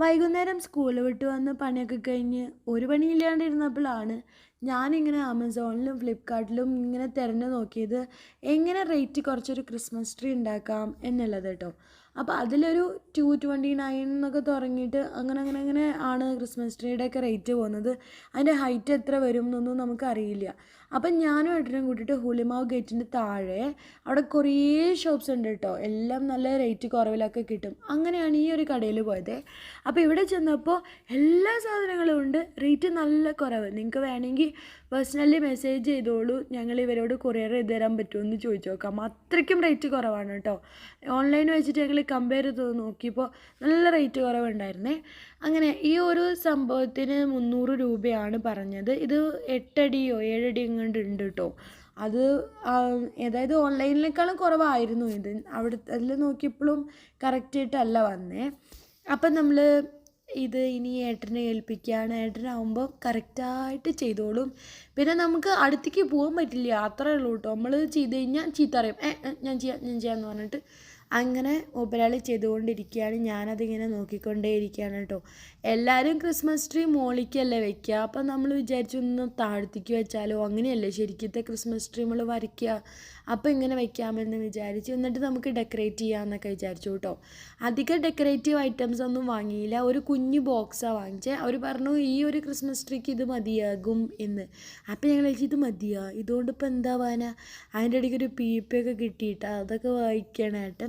വൈകുന്നേരം സ്കൂൾ വിട്ട് വന്ന് പണിയൊക്കെ കഴിഞ്ഞ് ഒരു പണിയില്ലാണ്ടിരുന്നപ്പോഴാണ് ഞാനിങ്ങനെ ആമസോണിലും ഫ്ലിപ്കാർട്ടിലും ഇങ്ങനെ തിരഞ്ഞു നോക്കിയത് എങ്ങനെ റേറ്റ് കുറച്ചൊരു ക്രിസ്മസ് ട്രീ ഉണ്ടാക്കാം എന്നുള്ളത് കേട്ടോ. അപ്പോൾ അതിലൊരു 229 എന്നൊക്കെ തുടങ്ങിയിട്ട് അങ്ങനെ ആണ് ക്രിസ്മസ് ട്രീയുടെയൊക്കെ റേറ്റ് പോകുന്നത്. അതിൻ്റെ ഹൈറ്റ് എത്ര വരും എന്നൊന്നും നമുക്കറിയില്ല. അപ്പം ഞാനും ഏട്ടനും കൂട്ടിയിട്ട് ഹുലിമാവ് ഗേറ്റിൻ്റെ താഴെ അവിടെ കുറേ ഷോപ്സ് ഉണ്ട് കേട്ടോ. എല്ലാം നല്ല റേറ്റ് കുറവിലൊക്കെ കിട്ടും. അങ്ങനെയാണ് ഈ ഒരു കടയിൽ പോയത്. അപ്പോൾ ഇവിടെ ചെന്നപ്പോൾ എല്ലാ സാധനങ്ങളും ഉണ്ട്, റേറ്റ് നല്ല കുറവ്. നിങ്ങൾക്ക് വേണമെങ്കിൽ പേഴ്സണലി മെസ്സേജ് ചെയ്തോളൂ, ഞങ്ങൾ ഇവരോട് കൊറിയർ ചെയ്ത് തരാൻ പറ്റുമെന്ന് ചോദിച്ചു നോക്കാം. അത്രയ്ക്കും റേറ്റ് കുറവാണ് കേട്ടോ. ഓൺലൈൻ വെച്ചിട്ട് ഞങ്ങൾ കമ്പയർ ചെയ്ത് നോക്കിയപ്പോൾ നല്ല റേറ്റ് കുറവുണ്ടായിരുന്നേ. അങ്ങനെ ഈ ഒരു സംഭവത്തിന് 300 രൂപയാണ് പറഞ്ഞത്. ഇത് 8 അടിയോ 7 അടി എങ്ങാണ്ട് ഉണ്ട് കേട്ടോ. അത് അതായത് ഓൺലൈനിനേക്കാളും കുറവായിരുന്നു ഇത്. അവിടെ അതിൽ നോക്കിയപ്പോഴും കറക്റ്റായിട്ടല്ല വന്നേ. അപ്പം നമ്മൾ ഇത് ഇനി ഏട്ടനെ ഏൽപ്പിക്കുകയാണ്. ഏട്ടനാകുമ്പോൾ കറക്റ്റായിട്ട് ചെയ്തോളും. പിന്നെ നമുക്ക് അടുത്തേക്ക് പോകാൻ പറ്റില്ല, അത്രേ ഉള്ളൂ കേട്ടോ. നമ്മൾ ചെയ്ത് കഴിഞ്ഞാൽ ചീത്ത അറിയും, ഞാൻ ചെയ്യാമെന്ന് പറഞ്ഞിട്ട് അങ്ങനെ ഒരാൾ ചെയ്തുകൊണ്ടിരിക്കുകയാണ്. ഞാനതിങ്ങനെ നോക്കിക്കൊണ്ടേയിരിക്കുകയാണ് കേട്ടോ. എല്ലാവരും ക്രിസ്മസ് ട്രീ മോളിക്കല്ലേ വെക്കുക. അപ്പം നമ്മൾ വിചാരിച്ചൊന്ന് താഴ്ത്തിക്ക് വെച്ചാലോ, അങ്ങനെയല്ലേ ശരിക്കത്തെ ക്രിസ്മസ് ട്രീ നമ്മൾ വരയ്ക്കുക. അപ്പോൾ ഇങ്ങനെ വെക്കാമെന്ന് വിചാരിച്ചു. എന്നിട്ട് നമുക്ക് ഡെക്കറേറ്റ് ചെയ്യാമെന്നൊക്കെ വിചാരിച്ചു കേട്ടോ. അധികം ഡെക്കറേറ്റീവ് ഐറ്റംസ് ഒന്നും വാങ്ങിയില്ല. ഒരു കുഞ്ഞു ബോക്സാണ് വാങ്ങിച്ചത്. അവർ പറഞ്ഞു ഈ ഒരു ക്രിസ്മസ് ട്രീക്ക് ഇത് മതിയാകും എന്ന്. അപ്പോൾ ഞങ്ങൾ ചോദിച്ചു ഇത് മതിയാ, ഇതുകൊണ്ട് ഇപ്പോൾ എന്താവാനാ. അതിൻ്റെ ഇടയ്ക്ക് ഒരു പീപ്പയൊക്കെ കിട്ടിയിട്ട് അതൊക്കെ വായിക്കാനായിട്ട്.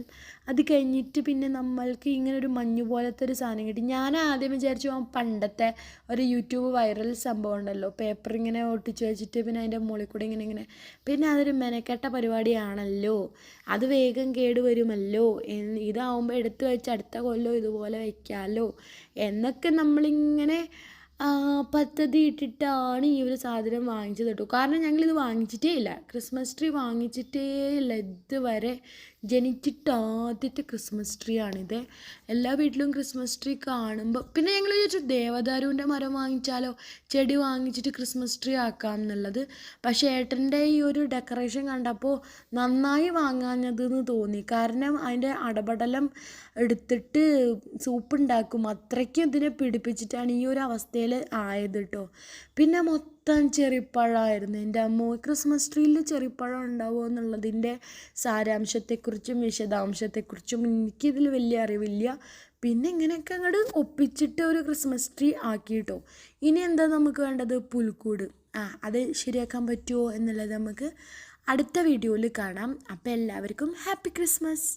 അത് കഴിഞ്ഞിട്ട് പിന്നെ നമ്മൾക്ക് ഇങ്ങനെ ഒരു മഞ്ഞ് പോലത്തെ ഒരു സാധനം കിട്ടി. ഞാൻ ആദ്യം വിചാരിച്ചു പണ്ടത്തെ ഒരു യൂട്യൂബ് വൈറൽ സംഭവം ഉണ്ടല്ലോ, പേപ്പർ ഇങ്ങനെ ഒട്ടിച്ച് വെച്ചിട്ട് പിന്നെ അതിൻ്റെ മുകളിൽ കൂടെ ഇങ്ങനെ പിന്നെ അതൊരു മെനക്കെട്ട പരിപാടിയാണല്ലോ, അത് വേഗം കേടുവരുമല്ലോ, ഇതാവുമ്പോൾ എടുത്ത് വെച്ച് അടുത്ത കൊല്ലം ഇതുപോലെ വയ്ക്കാമല്ലോ എന്നൊക്കെ നമ്മളിങ്ങനെ പദ്ധതി ഇട്ടിട്ടാണ് ഈ ഒരു സാധനം വാങ്ങിച്ചത് കേട്ടോ. കാരണം ഞങ്ങളിത് വാങ്ങിച്ചിട്ടേ ഇല്ല, ക്രിസ്മസ് ട്രീ വാങ്ങിച്ചിട്ടേ ഇല്ല ഇതുവരെ. ജനിച്ചിട്ട് ആദ്യത്തെ ക്രിസ്മസ് ട്രീ ആണിത്. എല്ലാ വീട്ടിലും ക്രിസ്മസ് ട്രീ കാണുമ്പോൾ പിന്നെ ഞങ്ങൾ ചോദിച്ചു ദേവദാരുവിൻ്റെ മരം വാങ്ങിച്ചാലോ, ചെടി വാങ്ങിച്ചിട്ട് ക്രിസ്മസ് ട്രീ ആക്കാം എന്നുള്ളത്. പക്ഷേ ഏട്ടൻ്റെ ഈ ഒരു ഡെക്കറേഷൻ കണ്ടപ്പോൾ നന്നായി വാങ്ങാഞ്ഞതെന്ന് തോന്നി. കാരണം അതിൻ്റെ അടപടലം എടുത്തിട്ട് സൂപ്പ് ഉണ്ടാക്കും, അത്രയ്ക്കും ഇതിനെ പിടിപ്പിച്ചിട്ടാണ് ഈ ഒരു അവസ്ഥയിൽ ആയത് കേട്ടോ. പിന്നെ മൊത്തം ചെറിപ്പഴമായിരുന്നു. എൻ്റെ അമ്മോ, ക്രിസ്മസ് ട്രീയിൽ ചെറിപ്പഴം ഉണ്ടാവുമോ എന്നുള്ളതിൻ്റെ സാരാംശത്തെക്കുറിച്ചും വിശദാംശത്തെക്കുറിച്ചും എനിക്കിതിൽ വലിയ അറിവില്ല. പിന്നെ ഇങ്ങനെയൊക്കെ അങ്ങോട്ട് ഒപ്പിച്ചിട്ട് ഒരു ക്രിസ്മസ് ട്രീ ആക്കി കേട്ടോ. ഇനി എന്താ നമുക്ക് വേണ്ടത്, പുൽക്കൂട്. അത് ശരിയാക്കാൻ പറ്റുമോ എന്നുള്ളത് നമുക്ക് അടുത്ത വീഡിയോയിൽ കാണാം. അപ്പോൾ എല്ലാവർക്കും ഹാപ്പി ക്രിസ്മസ്.